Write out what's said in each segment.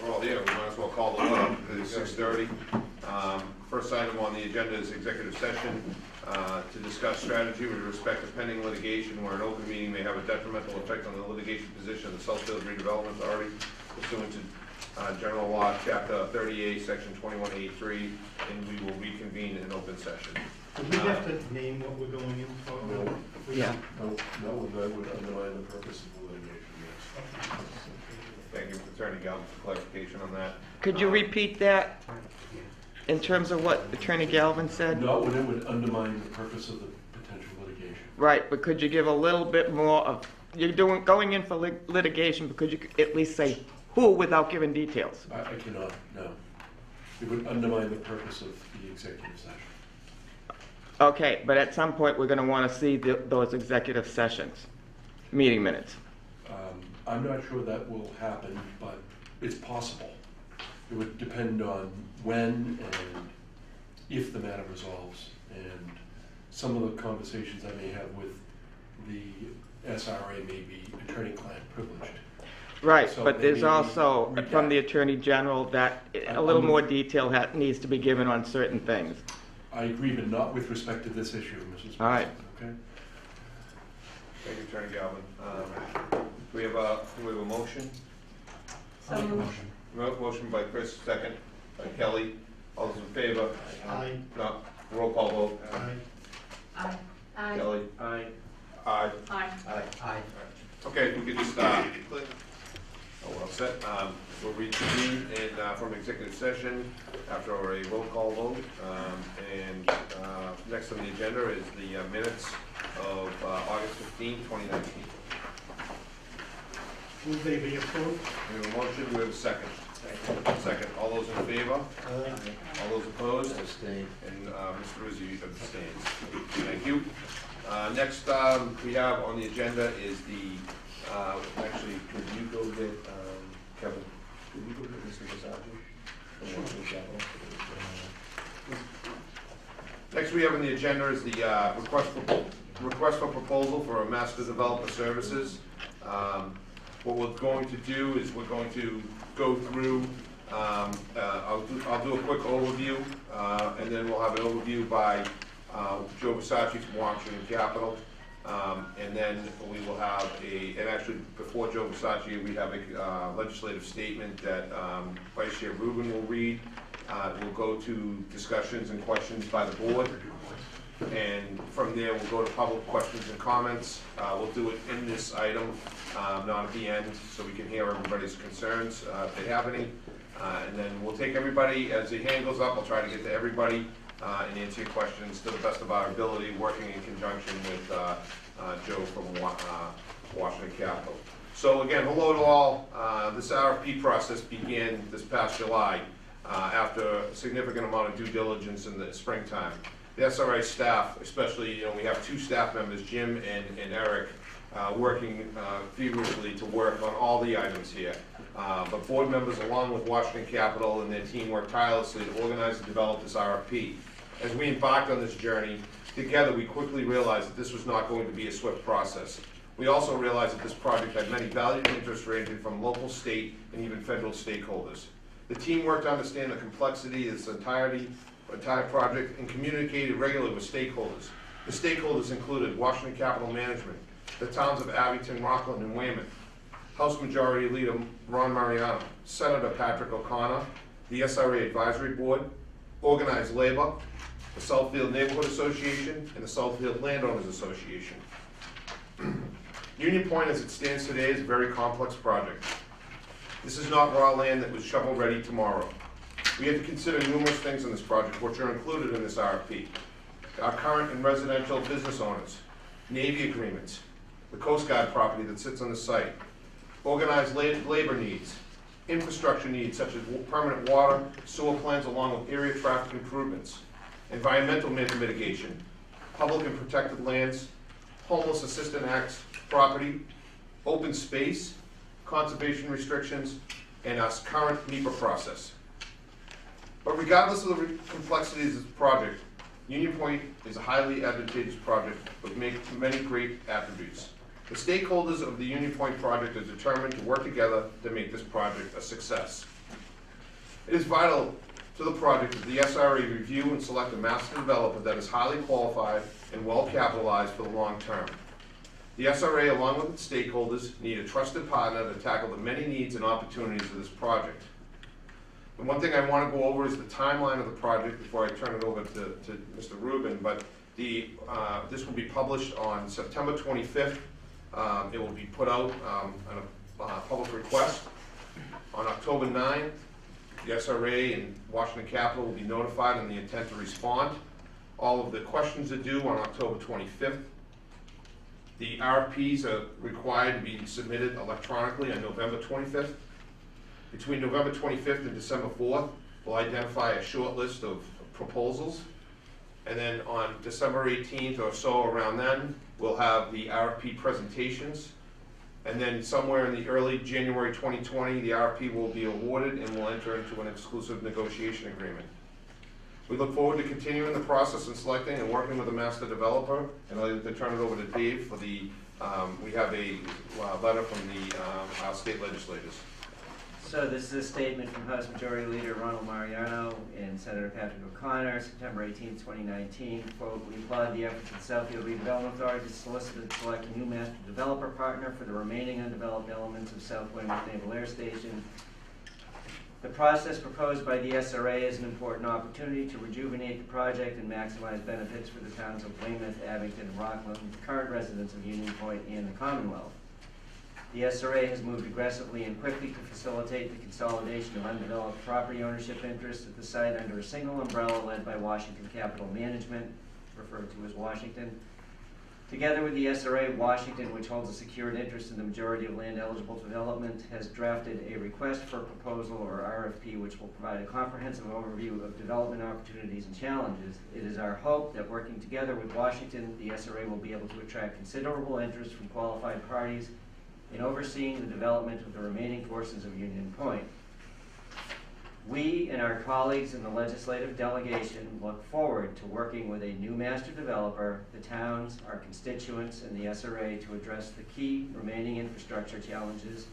we're all here, we might as well call the order. It's 6:30. First item on the agenda is executive session to discuss strategy with respect to pending litigation where an open meeting may have a detrimental effect on the litigation position of the Southfield Redevelopment Authority pursuant to General Law, Chapter 38, Section 21A3, and we will reconvene in open session. Do we have to name what we're going in for? No. Yeah. No, that would undermine the purpose of the litigation, yes. Thank you, Attorney Galvin, for clarification on that. Could you repeat that in terms of what Attorney Galvin said? Not when it would undermine the purpose of the potential litigation. Right, but could you give a little bit more of, you're going in for litigation, but could you at least say who without giving details? I cannot, no. It would undermine the purpose of the executive session. Okay, but at some point, we're going to want to see those executive sessions, meeting minutes. I'm not sure that will happen, but it's possible. It would depend on when and if the matter resolves, and some of the conversations I may have with the SRA may be attorney-client privileged. Right, So but they there's may be also, from the redacted. Attorney General, that a little more detail needs to be given on certain things. I agree, but not with respect to this issue, Mrs. All right. Okay? Thank you, Attorney Galvin. We have a motion. Motion by Chris, second by Kelly. All those in favor? Aye. No, roll call vote. Aye. Aye. Aye. Kelly? Aye. Aye. Aye. Aye. Okay, we could just, well set. We'll reconvene from executive session after a roll call vote. And next on the agenda is the minutes of August 15, 2019. Will they be approved? We have a motion, we have a second. Second. All those in favor? Aye. All those opposed? Abstain. And Mr. Rizzi abstains. Thank you. Next we have on the agenda is the, actually, could you go get, Kevin, could you go get Mr. Versace from Washington Capital? Next we have on the agenda is the request for proposal for a master developer services. What we're going to do is we're going to go through, I'll do a quick overview, and then we'll have an overview by Joe Versace from Washington Capital, and then we will have and actually before Joe Versace, we have a legislative statement that Vice Chair Rubin will read. We'll go to discussions and questions by the board, and from there we'll go to public questions and comments. We'll do it in this item, not at the end, so we can hear everybody's concerns if they have any. And then we'll take everybody, as the hand goes up, I'll try to get to everybody and answer your questions to the best of our ability, working in conjunction with Joe from Washington Capital. So again, hello to all. This RFP process began this past July after a significant amount of due diligence in the springtime. The SRA staff, especially, we have two staff members, Jim and Eric, working feverishly to work on all the items here. But board members, along with Washington Capital and their team, worked tirelessly to organize and develop this RFP. As we embarked on this journey, together we quickly realized that this was not going to be a swift process. We also realized that this project had many valued interests ranging from local, state, and even federal stakeholders. The team worked to understand the complexity of this entire project and communicated regularly with stakeholders. The stakeholders included Washington Capital Management, the towns of Abington, Rockland, and Weymouth, House Majority Leader Ron Mariano, Senator Patrick O'Connor, the SRA Advisory Board, Organized Labor, the Southfield Neighborhood Association, and the Southfield Landowners Association. Union Point, as it stands today, is a very complex project. This is not raw land that was shovel-ready tomorrow. We have to consider numerous things in this project, which are included in this RFP. Our current and residential business owners, Navy agreements, the Coast Guard property that sits on the site, organized labor needs, infrastructure needs such as permanent water, sewer plans along with area traffic improvements, environmental mitigation, public and protected lands, homeless assistance acts property, open space, conservation restrictions, and our current NEPA process. But regardless of the complexities of this project, Union Point is a highly advantageous project with many great attributes. The stakeholders of the Union Point project are determined to work together to make this project a success. It is vital to the project that the SRA review and select a master developer that is highly qualified and well capitalized for the long term. The SRA, along with its stakeholders, need a trusted partner to tackle the many needs and opportunities of this project. And one thing I want to go over is the timeline of the project before I turn it over to Mr. Rubin, but this will be published on September 25th. It will be put out on a public request. On October 9th, the SRA and Washington Capital will be notified on the intent to respond. All of the questions are due on October 25th. The RFPs are required to be submitted electronically on November 25th. Between November 25th and December 4th, we'll identify a short list of proposals. And then on December 18th or so, around then, we'll have the RFP presentations. And then somewhere in the early January 2020, the RFP will be awarded and we'll enter into an exclusive negotiation agreement. We look forward to continuing the process and selecting and working with the master developer. And I'd like to turn it over to Dave for the, we have a letter from the our state legislators. So this is a statement from House Majority Leader Ronald Mariano and Senator Patrick O'Connor, September 18, 2019. Quote, we applaud the efforts of the Southfield Redevelopment Authority to solicit and select a new master developer partner for the remaining undeveloped elements of South Weymouth Naval Air Station. The process proposed by the SRA is an important opportunity to rejuvenate the project and maximize benefits for the towns of Weymouth, Abington, and Rockland, the current residents of Union Point and the Commonwealth. The SRA has moved aggressively and quickly to facilitate the consolidation of undeveloped property ownership interests at the site under a single umbrella led by Washington Capital Management, referred to as Washington. Together with the SRA, Washington, which holds a secured interest in the majority of land eligible development, has drafted a request for proposal or RFP which will provide a comprehensive overview of development opportunities and challenges. It is our hope that working together with Washington, the SRA will be able to attract considerable interest from qualified parties in overseeing the development of the remaining portions of Union Point. We and our colleagues in the legislative delegation look forward to working with a new master developer, the towns, our constituents, and the SRA to address the key remaining infrastructure challenges,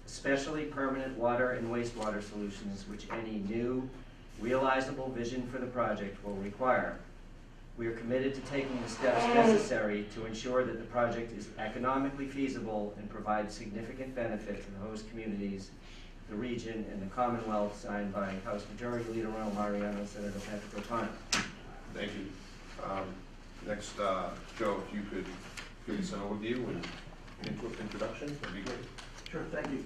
especially permanent water and wastewater solutions, which any new, realizable vision for the project will require. We are committed to taking the steps necessary to ensure that the project is economically feasible and provides significant benefit to the host communities, the region, and the Commonwealth, signed by House Majority Leader Ronald Mariano and Senator Patrick O'Connor. Thank you. Next, Joe, if you could give us an overview and introduction, that'd be great. Sure, thank you.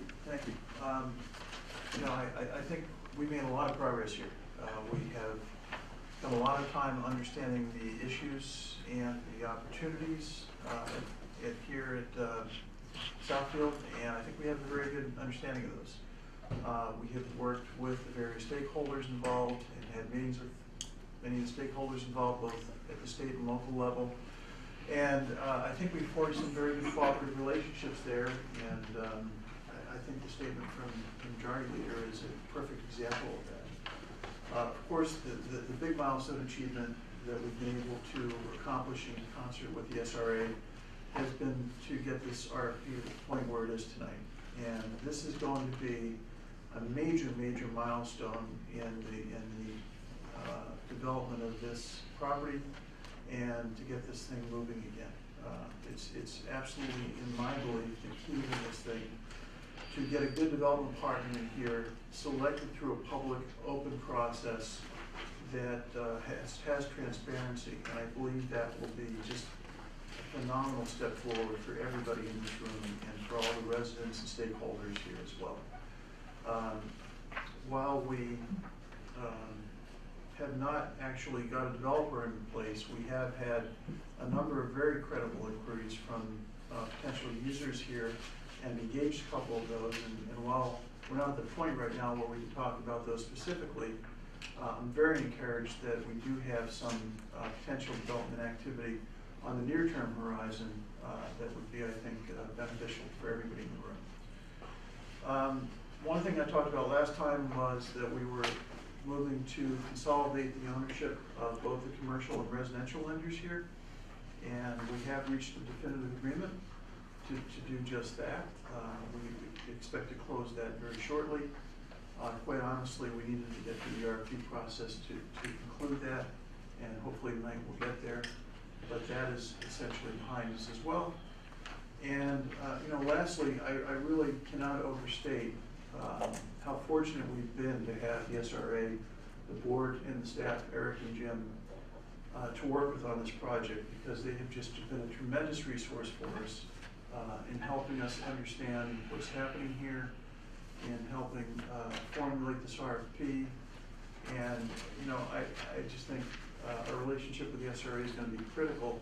I think we made a lot of progress here. We have spent a lot of time understanding the issues and the opportunities here at Southfield, and I think we have a very good understanding of those. We have worked with the various stakeholders involved and had meetings with many of the stakeholders involved, both at the state and local level. And I think we've forged some very good cooperative relationships there, and I think the statement from the Majority Leader is a perfect example of that. Of course, the big milestone achievement that we've been able to accomplish in concert with the SRA has been to get this RFP to the point where it is tonight. And this is going to be a major milestone in the development of this property and to get this thing moving again. It's absolutely, in my belief, the key to this thing, to get a good development partner in here, selected through a public, open process that has transparency. And I believe that will be just a phenomenal step forward for everybody in this room and for all the residents and stakeholders here as well. While we have not actually got a developer in place, we have had a number of very credible inquiries from potential users here and engaged a couple of those. And while we're not at the point right now where we can talk about those specifically, I'm very encouraged that we do have some potential development activity on the near-term horizon that would be, I think, beneficial for everybody in the room. One thing I talked about last time was that we were moving to consolidate the ownership of both the commercial and residential lenders here. And we have reached a definitive agreement to do just that. We expect to close that very shortly. Quite honestly, we needed to get through the RFP process to conclude that, and hopefully tonight we'll get there. But that is essentially behind us as well. And, lastly, I really cannot overstate how fortunate we've been to have the SRA, the board and the staff, Eric and Jim, to work with on this project, because they have just been a tremendous resource for us in helping us understand what's happening here, in helping formulate this RFP. And, I just think our relationship with the SRA is going to be critical,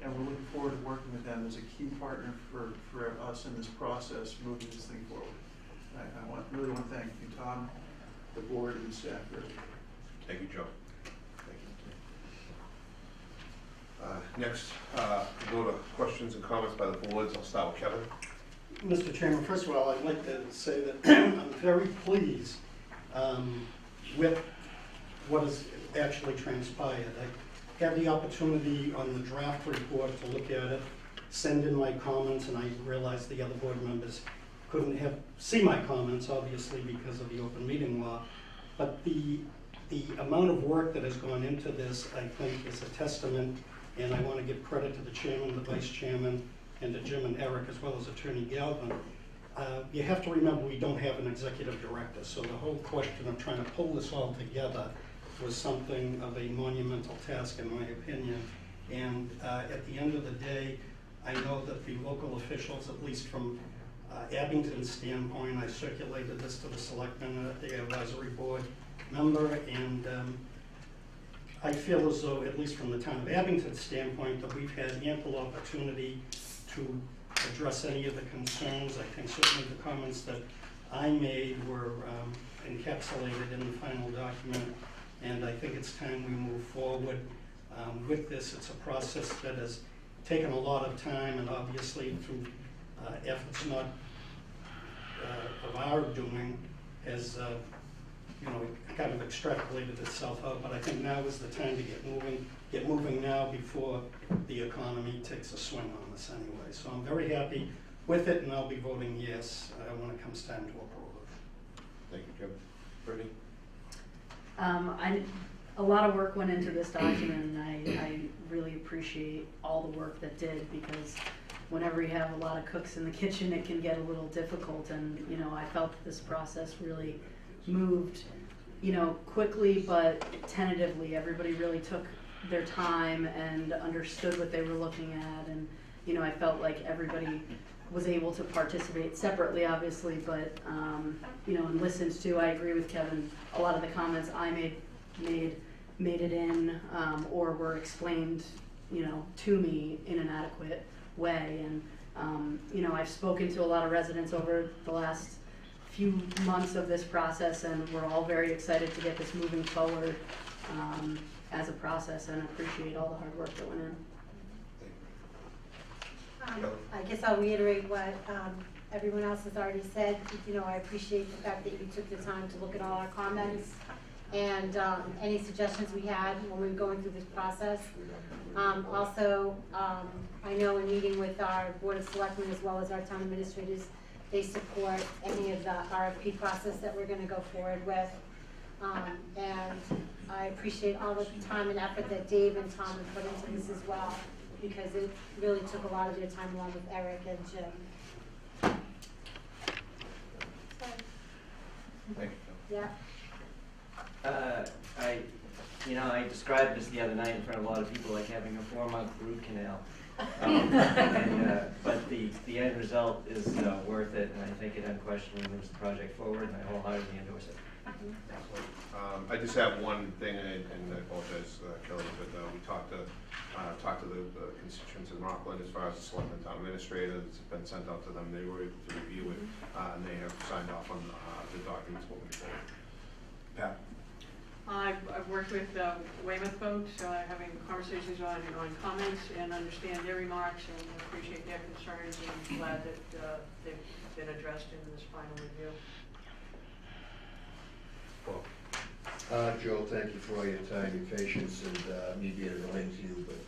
and we're looking forward to working with them as a key partner for us in this process, moving this thing forward. I really want to thank you, Tom, the board, and the staff. Thank you, Joe. Thank you. Next, we'll go to questions and comments by the boards. I'll start with Kevin. Mr. Chairman, first of all, I'd like to say that I'm very pleased with what has actually transpired. I had the opportunity on the draft report to look at it, send in my comments, and I realized the other board members couldn't see my comments, obviously, because of the open meeting law. But the amount of work that has gone into this, I think, is a testament, and I want to give credit to the chairman, the vice chairman, and to Jim and Eric, as well as Attorney Galvin. You have to remember we don't have an executive director, so the whole question of trying to pull this all together was something of a monumental task, in my opinion. And at the end of the day, I know that the local officials, at least from Abington's standpoint, I circulated this to the selectmen, the advisory board member, and I feel as though, at least from the town of Abington's standpoint, that we've had ample opportunity to address any of the concerns. I think certainly the comments that I made were encapsulated in the final document, and I think it's time we move forward with this. It's a process that has taken a lot of time, and obviously through efforts not of our doing has kind of extrapolated itself out. But I think now is the time to get moving now before the economy takes a swing on us anyway. So I'm very happy with it, and I'll be voting yes when it comes time to approve it. Thank you, Kevin. Brittany? A lot of work went into this document, and I really appreciate all the work that did, because whenever you have a lot of cooks in the kitchen, it can get a little difficult. And I felt that this process really moved quickly but tentatively. Everybody really took their time and understood what they were looking at, and I felt like everybody was able to participate separately, obviously, but and listened to. I agree with Kevin. A lot of the comments I made it in or were explained to me in an adequate way. And I've spoken to a lot of residents over the last few months of this process, and we're all very excited to get this moving forward as a process, and appreciate all the hard work that went in. I guess I'll reiterate what everyone else has already said. I appreciate the fact that you took the time to look at all our comments and any suggestions we had when we were going through this process. Also, I know in meeting with our Board of Selectmen as well as our town administrators, they support any of the RFP process that we're going to go forward with. And I appreciate all the time and effort that Dave and Tom have put into this as well, because it really took a lot of their time along with Eric and Jim. Thank you. Yeah. I described this the other night in front of a lot of people like having a 4-month root canal. But the end result is worth it, and I think it unquestionably moves the project forward, and I wholeheartedly endorse it. I just have one thing, and I apologize, Kelly, but we talked to the constituents in Rockland as far as the selectmen town administrator. It's been sent out to them. They were able to review it, and they have signed off on the documents moving forward. Pat? I've worked with Weymouth folks, having conversations on comments, and understand their remarks and appreciate their concerns, and I'm glad that they've been addressed in this final review. Well, Joe, thank you for all your time, your patience, and me being related to you, but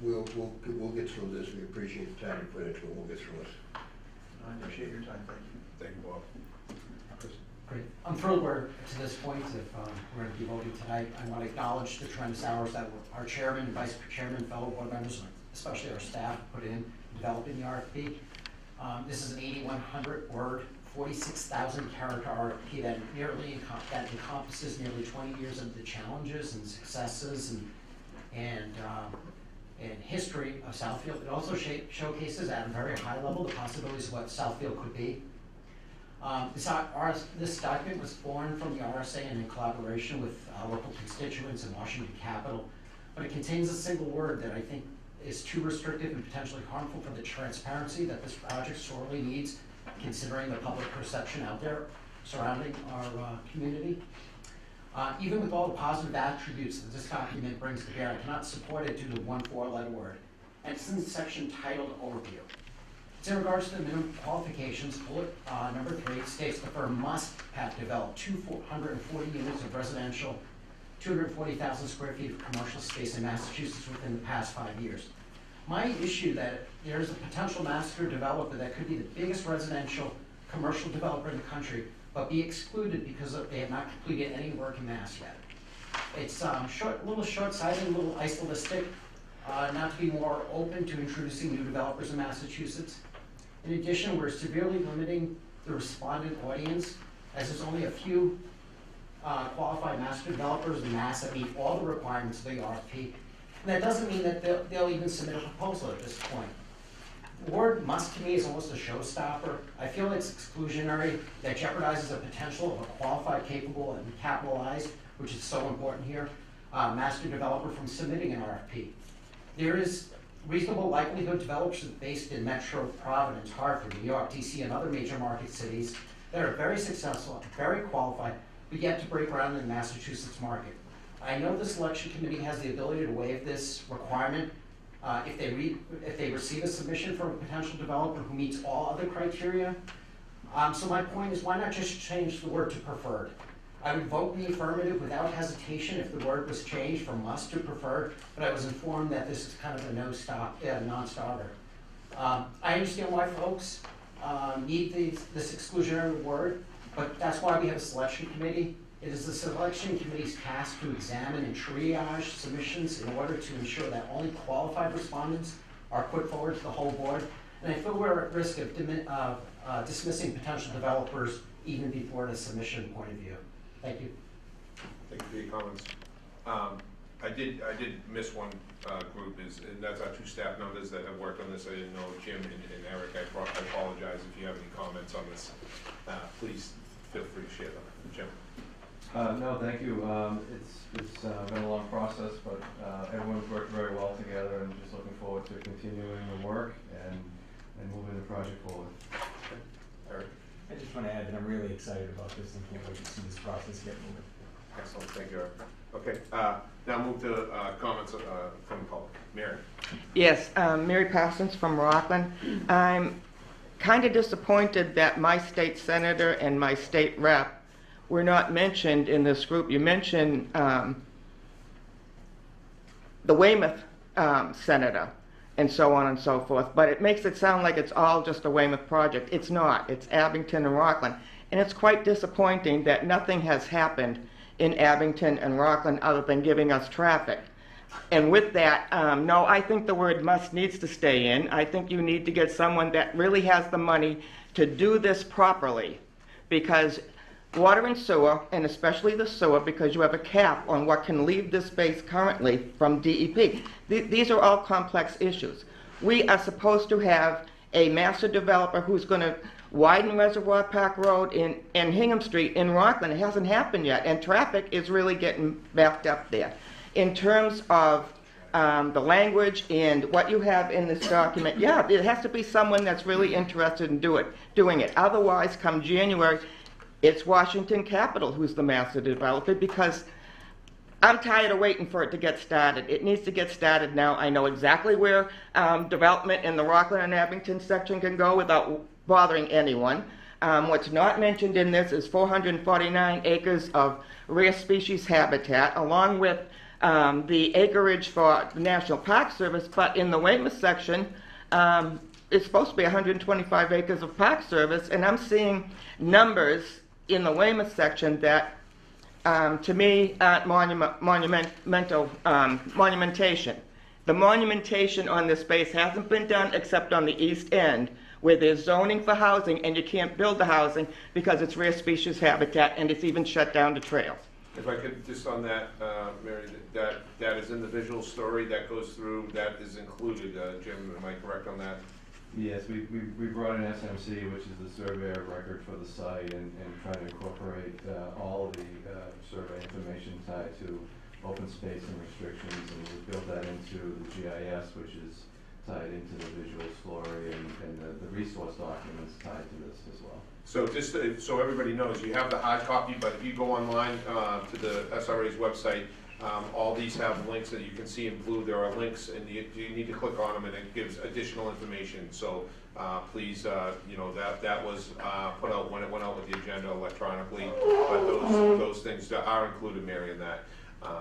we'll get through this. We appreciate the time you put into it. We'll get through it. I appreciate your time. Thank you. Thank you, Bob. Chris? Great. I'm thrilled we're to this point. If we're going to be voting tonight, I want to acknowledge the tremendous hours that our chairman, vice chairman, fellow board members, especially our staff, put in developing the RFP. This is an 8,100 word, 46,000 character RFP that that encompasses nearly 20 years of the challenges and successes and history of Southfield. It also showcases at a very high level the possibilities of what Southfield could be. This document was born from the RSA and in collaboration with local constituents in Washington Capitol, but it contains a single word that I think is too restrictive and potentially harmful for the transparency that this project sorely needs, considering the public perception out there surrounding our community. Even with all the positive attributes that this document brings to bear, I cannot support it due to one four-letter word, and it's in the section titled Overview. It's in regards to the minimum qualifications. Bullet number 3 states the firm must have developed 240 units of residential, 240,000 square feet of commercial space in Massachusetts within the past 5 years. My issue that there is a potential master developer that could be the biggest residential commercial developer in the country, but be excluded because they have not completed any work in Mass yet. It's a little short-sighted, a little idealistic, not to be more open to introducing new developers in Massachusetts. In addition, we're severely limiting the respondent audience, as there's only a few qualified master developers in Mass that meet all the requirements of the RFP. And that doesn't mean that they'll even submit a proposal at this point. The word must to me is almost a showstopper. I feel it's exclusionary, that jeopardizes the potential of a qualified, capable, and capitalized, which is so important here, master developer from submitting an RFP. There is reasonable likelihood developers based in Metro Providence, Hartford, New York, DC, and other major market cities that are very successful, very qualified, but yet to break ground in the Massachusetts market. I know the selection committee has the ability to waive this requirement if they receive a submission from a potential developer who meets all other criteria. So my point is, why not just change the word to preferred? I would vote in the affirmative without hesitation if the word was changed from must to preferred, but I was informed that this is kind of a non-starter. I understand why folks need this exclusionary word, but that's why we have a selection committee. It is the selection committee's task to examine and triage submissions in order to ensure that only qualified respondents are put forward to the whole board. And I feel we're at risk of dismissing potential developers even before the submission point of view. Thank you. Thank you for your comments. I did miss one group, and that's our 2 staff members that have worked on this. I didn't know Jim and Eric. I apologize if you have any comments on this. Please feel free to share them. Jim. No, thank you. It's been a long process, but everyone's worked very well together, and just looking forward to continuing the work and moving the project forward. Okay. Eric. I just want to add that I'm really excited about this and can't wait to see this process get moving. Excellent, thank you, Eric. Okay, now move to comments from the public. Mary. Yes, Mary Parsons from Rockland. I'm kind of disappointed that my state senator and my state rep were not mentioned in this group. You mentioned the Weymouth senator and so on and so forth, but it makes it sound like it's all just a Weymouth project. It's not. It's Abington and Rockland. And it's quite disappointing that nothing has happened in Abington and Rockland other than giving us traffic. And with that, no, I think the word must needs to stay in. I think you need to get someone that really has the money to do this properly, because water and sewer, and especially the sewer, because you have a cap on what can leave this space currently from DEP. These are all complex issues. We are supposed to have a master developer who's going to widen Reservoir Park Road and Hingham Street in Rockland. It hasn't happened yet, and traffic is really getting backed up there. In terms of the language and what you have in this document, yeah, it has to be someone that's really interested in doing it. Otherwise, come January, it's Washington Capitol who's the master developer, because I'm tired of waiting for it to get started. It needs to get started now. I know exactly where development in the Rockland and Abington section can go without bothering anyone. What's not mentioned in this is 449 acres of rare species habitat, along with the acreage for the National Park Service, but in the Weymouth section, it's supposed to be 125 acres of Park Service, and I'm seeing numbers in the Weymouth section that, to me, aren't monumentation. The monumentation on this space hasn't been done except on the east end, where there's zoning for housing, and you can't build the housing because it's rare species habitat, and it's even shut down to trails. If I could, just on that, Mary, that is in the visual story, that goes through, that is included, Jim, am I correct on that? Yes, we brought in SMC, which is the survey of record for the site, and trying to incorporate all of the survey information tied to open space and restrictions, and we built that into the GIS, which is tied into the visual story, and the resource documents tied to this as well. So just so everybody knows, you have the hard copy, but if you go online to the SRA's website, all these have links that you can see in blue. There are links, and you need to click on them, and it gives additional information. So please, that was put out when it went out with the agenda electronically, but those things are included, Mary, in that.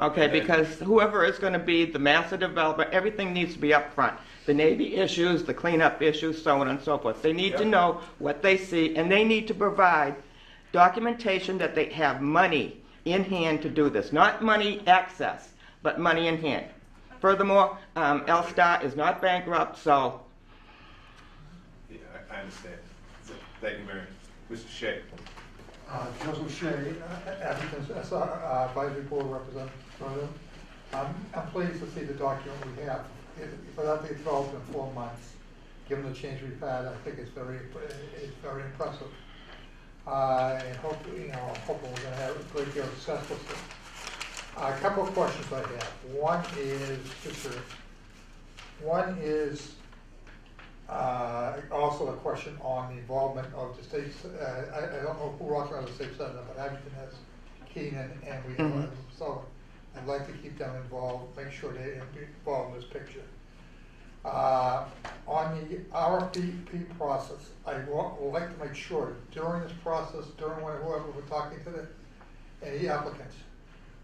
Okay, And then- because whoever is going to be the master developer, everything needs to be up front. The Navy issues, the cleanup issues, so on and so forth. They need to Yep. know what they see, and they need to provide documentation that they have money in hand to do this. Not money excess, but money in hand. Furthermore, L-Star is not bankrupt, so Yeah, I understand. Thank you, Mary. Mr. Shea. Joseph Shea, Abington's SRA Advisory Board Representative. I'm pleased to see the document we have. For that to be developed in 4 months, given the change we've had, I think it's very impressive. And hopefully, I'm hoping we're going to have a great deal of success with it. A couple of questions I have. One is also a question on the involvement of the states. I don't know who else has the state senator, but Abington has Keenan and we have so I'd like to keep them involved, make sure they're involved in this picture. On the RFP process, I would like to make sure during this process, whoever we're talking to, any applicants,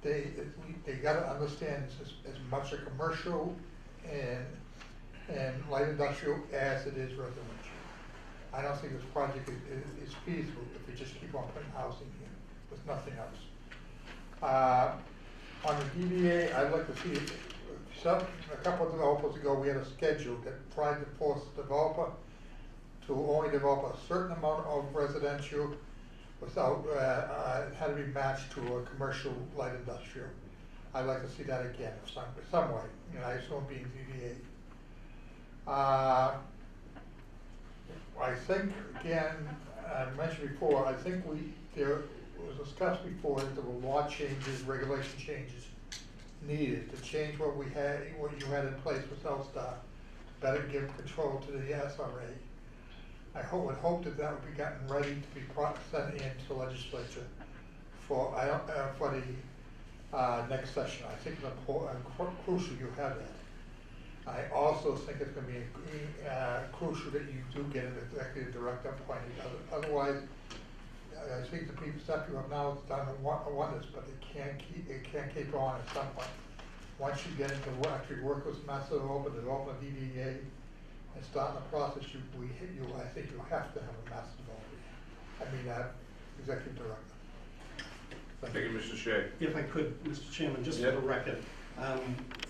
they got to understand this is as much a commercial and light industrial as it is residential. I don't think this project is feasible if we just keep on putting housing here with nothing else. On the DBA, I'd like to see, a couple of developers ago, we had a schedule that tried to force the developer to only develop a certain amount of residential without, it had to be matched to a commercial light industrial. I'd like to see that again some way, I assume being DBA. I think, again, I mentioned before, I think there was discussed before that there were law changes, regulation changes needed to change what you had in place with L-Star, to better give control to the SRA. I would hope that would be gotten ready to be sent into the legislature for the next session. I think it's crucial you have that. I also think it's going to be crucial that you do get an executive director appointed. Otherwise, I think the staff you have now has done wonders, but it can't keep on at some point. Once you get into actually work with master development, development DDA, and start the process, I think you have to have a master development. Executive director. Thank you, Mr. Shea. If I could, Mr. Chairman, just for the record,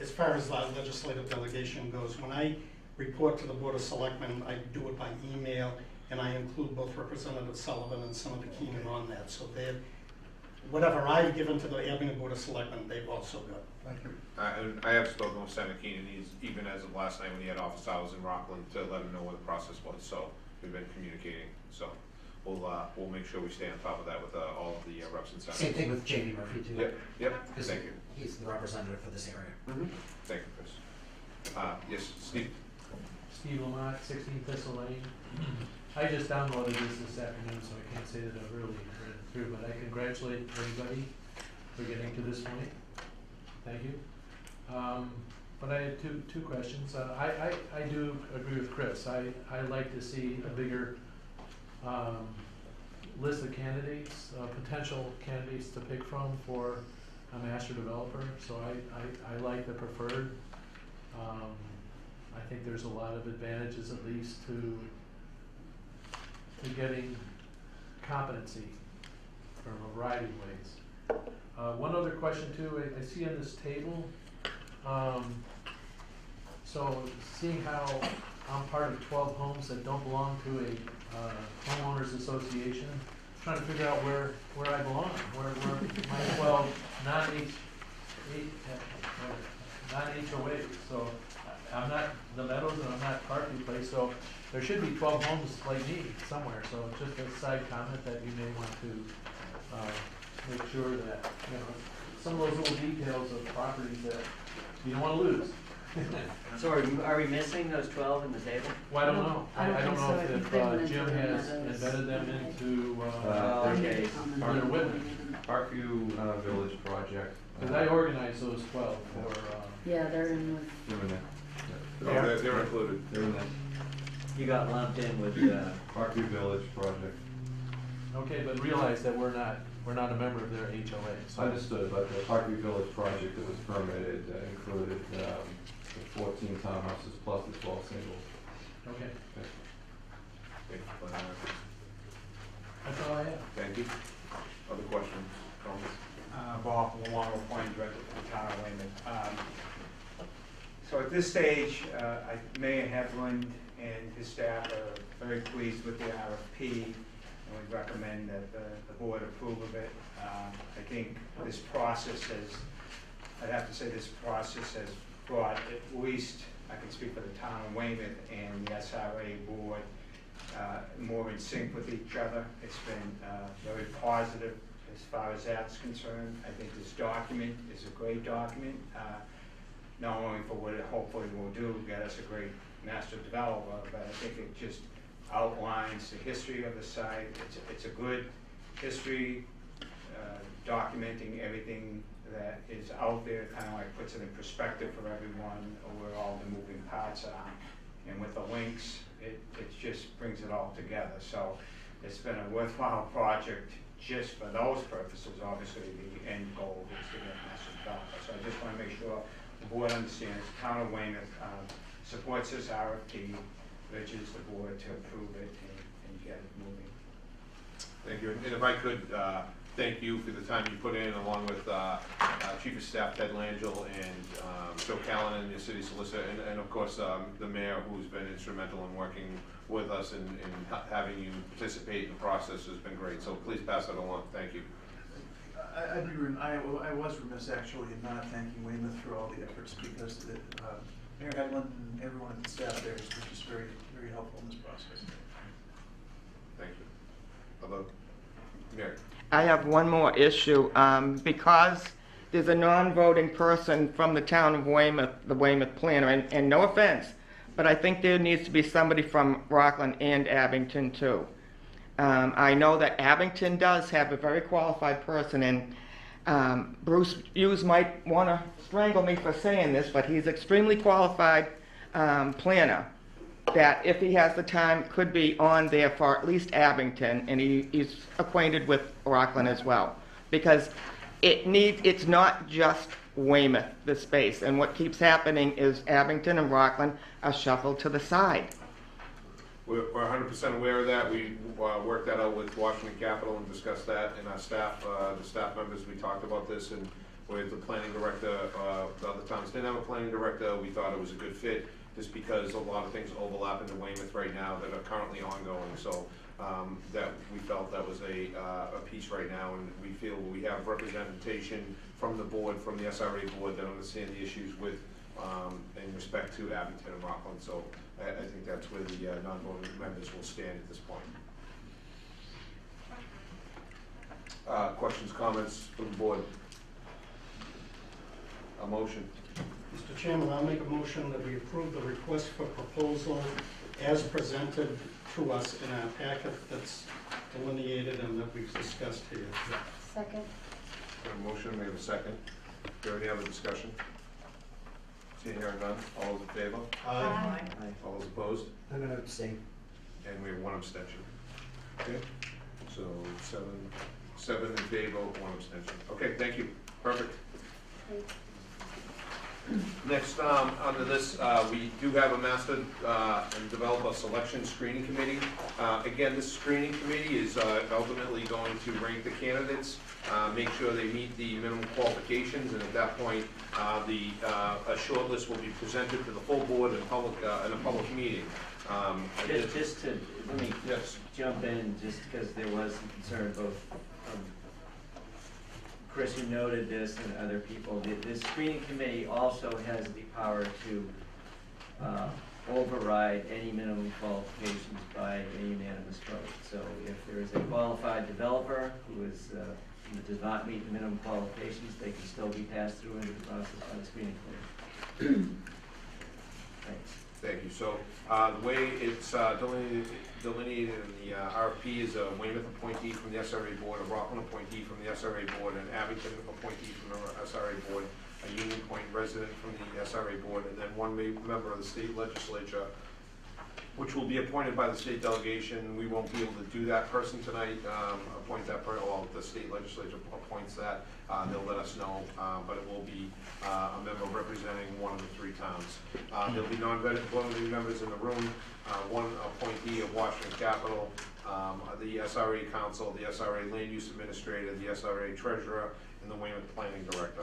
as far as legislative delegation goes, when I report to the Board of Selectmen, I do it by email, and I include both Representative Sullivan and Senator Keenan on that. So whatever I've given to the Abington Board of Selectmen, they've also got. Thank you. I have spoken with Senator Keenan, even as of last night when he had office hours in Rockland, to let him know what the process was. So we've been communicating. So we'll make sure we stay on top of that with all of the reps and senators. Same thing with Jamie Murphy too. Yep. Thank you. He's the representative for this area. Thank you, Chris. Yes, Steve. Steve Lamont, 16 Thistle Lane. I just downloaded this afternoon, so I can't say that I've really read it through, but I congratulate everybody for getting to this point. Thank you. But I had two questions. I do agree with Chris. I like to see a bigger list of candidates, potential candidates to pick from for a master developer. So I like the preferred. I think there's a lot of advantages, at least, to getting competency from a variety of ways. One other question too, I see on this table, so seeing how I'm part of 12 homes that don't belong to a homeowners association, trying to figure out where I belong, where my 12 non-HOAs. So I'm not the Meadows and I'm not Parkview Place, so there should be 12 homes like me somewhere. So just a side comment that you may want to make sure that, you know, some of those little details of properties that you don't want to lose. So are we missing those 12 in the table? Well, I don't know. I don't I don't think know so. I think if they went into Jim the has Meadows. embedded them into Okay. their women. Parkview Village project. Because I organized those 12 for, Yeah, they're in with, They're in there. Oh, they're included. They're in there. You got lumped in with Parkview Village project. okay, but realize that we're not a member of their HOA. So Understood, but the Parkview Village project that was permitted included the 14 townhouses plus the 12 singles. okay, Thank you for that. that's all I have. Thank you. Other questions, comments? Bob Luongo, Point Director for the town of Weymouth. So at this stage, Mayor Hedlund and his staff are very pleased with the RFP, and we recommend that the board approve of it. I think this process I'd have to say this process has brought at least, I can speak for the town of Weymouth and the SRA board, more in sync with each other. It's been very positive as far as that's concerned. I think this document is a great document, not only for what it hopefully will do, get us a great master developer, but I think it just outlines the history of the site. It's a good history, documenting everything that is out there, kind of like puts it in perspective for everyone, where all the moving parts are. And with the links, it just brings it all together. So it's been a worthwhile project just for those purposes. Obviously, the end goal is to get a master developer. So I just want to make sure the board understands, the town of Weymouth supports this RFP, urges the board to approve it and get it moving. Thank you. And if I could, thank you for the time you put in, along with Chief of Staff Ted Langell and Joe Callanan, your city solicitor, and of course the mayor, who's been instrumental in working with us and having you participate in the process has been great. So please pass that along. Thank you. I was remiss actually in not thanking Weymouth for all the efforts, because Mayor Hedlund and everyone at the staff there has been just very, very helpful in this process. Thank you. Hello, Mary. I have one more issue. Because there's a non-voting person from the town of Weymouth, the Weymouth planner, and no offense, but I think there needs to be somebody from Rockland and Abington too. I know that Abington does have a very qualified person, and Bruce Hughes might want to strangle me for saying this, but he's extremely qualified planner that, if he has the time, could be on there for at least Abington, and he's acquainted with Rockland as well, because it's not just Weymouth, the space, and what keeps happening is Abington and Rockland are shuffled to the side. We're 100% aware of that. We worked that out with Washington Capital and discussed that in our staff, the staff members. We talked about this, and with the planning director, the other towns didn't have a planning director. We thought it was a good fit, just because a lot of things overlap into Weymouth right now that are currently ongoing. So that we felt that was a piece right now, and we feel we have representation from the board, from the SRA board, that understand the issues with in respect to Abington and Rockland. So I think that's where the non-voting members will stand at this point. Questions, comments from the board? A motion. Mr. Chairman, I'll make a motion that we approve the request for proposal as presented to us in our packet that's delineated and that we've discussed here. Second. We have a motion, we have a second. Is there any other discussion? Seeing here none, all those in favor? Aye. All those opposed? I'm going to abstain. And we have one abstention. Okay, so seven in favor, one abstention. Okay, thank you, perfect. Great. Next, under this, we do have a master and developer selection screening committee. Again, this screening committee is ultimately going to rank the candidates, make sure they meet the minimum qualifications, and at that point, a short list will be presented to the full board in a public meeting. Just to, let me Yes. jump in, just because there was some concern both from Chris, who noted this, and other people. The screening committee also has the power to override any minimum qualifications by a unanimous vote. So if there is a qualified developer who does not meet the minimum qualifications, they can still be passed through into the process by the screening committee. Thanks. Thank you. So the way it's delineated in the RFP is a Weymouth appointee from the SRA board, a Rockland appointee from the SRA board, an Abington appointee from the SRA board, a Union Point resident from the SRA board, and then one member of the state legislature, which will be appointed by the state delegation. We won't be able to do that person tonight, appoint that person, well, the state legislature appoints that. They'll let us know, but it will be a member representing one of the three towns. There'll be non-voting members in the room, one appointee of Washington Capital, the SRA Council, the SRA Land Use Administrator, the SRA Treasurer, and the Weymouth Planning Director.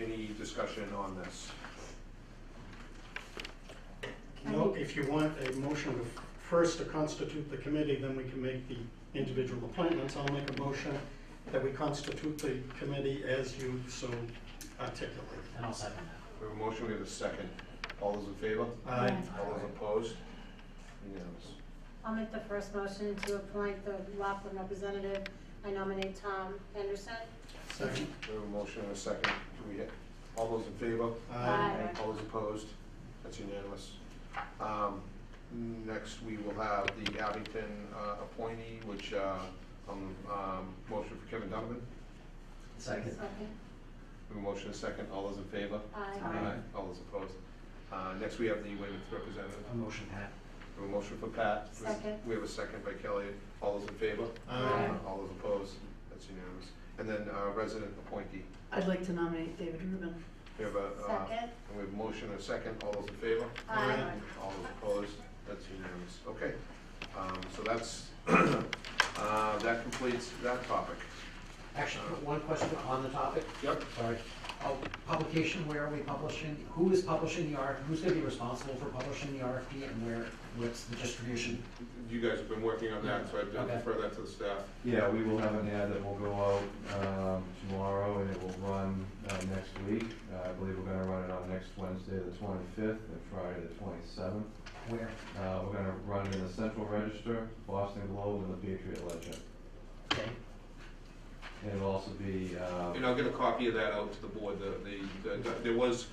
Any discussion on this? No, if you want a motion first to constitute the committee, then we can make the individual appointments. I'll make a motion that we constitute the committee as you so articulate. And I'll second that. We have a motion, we have a second. All those in favor? Aye. All those opposed? Unanimous. I'll make the first motion to appoint the Rockland representative. I nominate Tom Henderson. Second. We have a motion and a second. All those in favor? Aye. All those opposed? That's unanimous. Next, we will have the Abington appointee, which, motion for Kevin Donovan. Second. Second. We have a motion and a second. All those in favor? Aye. All those opposed? Next, we have the Weymouth representative. A motion, Pat. We have a motion for Pat. Second. We have a second by Kelly. All those in favor? Aye. All those opposed? That's unanimous. And then resident appointee. I'd like to nominate David Rubin. We have a, Second. and we have a motion and a second. All those in favor? Aye. All those opposed? That's unanimous. Okay. So that's, that completes that topic. Actually, one question on the topic. Yep. Sorry. Oh, publication, where are we publishing? Who is publishing the RFP? Who's gonna be responsible for publishing the RFP and what's the distribution? You guys have been working on that, so I'd defer that to the staff. Yeah, we will have an ad that will go out tomorrow, and it will run next week. I believe we're gonna run it on next Wednesday, the 25th, and Friday, the 27th. Where? We're gonna run it in the Central Register, Boston Globe, and the Patriot Ledger. Okay. And it'll also be, And I'll get a copy of that out to the board. There was,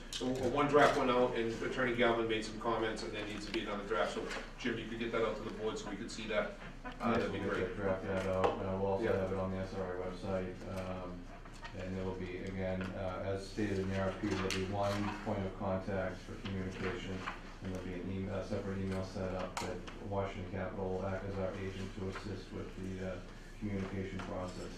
one draft went out, and Attorney Galvin made some comments, and there needs to be another draft. So Jim, you could get that out to the board so we could see that. That'd be we'll great. draft that out, and we'll also Yeah. have it on the SRA website. And there will be, again, as stated in the RFP, there'll be one point of contact for communication, and there'll be a separate email set up that Washington Capital will act as our agent to assist with the communication process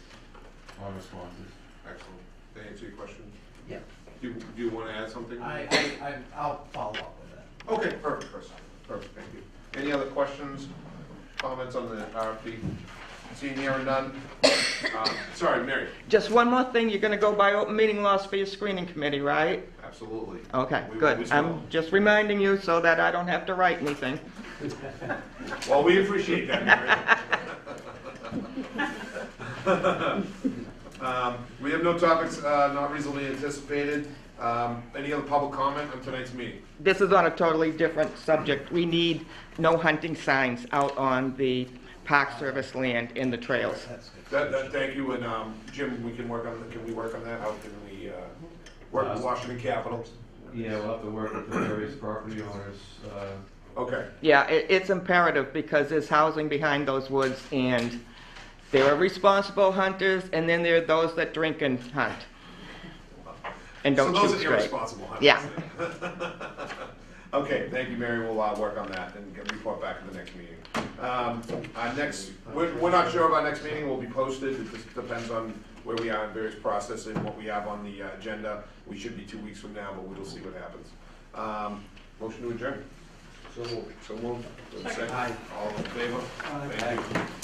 on responses. Excellent. Did I answer your question? Yeah. Do you want to add something? I'll follow up with that. Okay, perfect, Chris. Perfect, thank you. Any other questions, comments on the RFP? Seeing here and none? Sorry, Mary. Just one more thing, you're gonna go by open meeting laws for your screening committee, right? Absolutely. Okay, We good. always I'm will. just reminding you so that I don't have to write anything. Well, we appreciate that, Mary. We have no topics not reasonably anticipated. Any other public comment on tonight's meeting? This is on a totally different subject. We need no hunting signs out on the Park Service land in the trails. Thank you, and Jim, can we work on that? How can we work with Washington Capital? Yeah, we'll have to work with the various property owners. Okay. Yeah, it's imperative because there's housing behind those woods and there are responsible hunters and then there are those that drink and hunt. And don't So those shoot are straight. irresponsible hunters. Yeah. Okay, thank you, Mary. We'll work on that and report back at the next meeting. Our next, we're not sure of our next meeting. Will be posted. It just depends on where we are in various processes and what we have on the agenda. We should be 2 weeks from now, but we'll see what happens. Motion to adjourn. So moved. So moved. Second. Aye. All in favor? Aye. Thank you.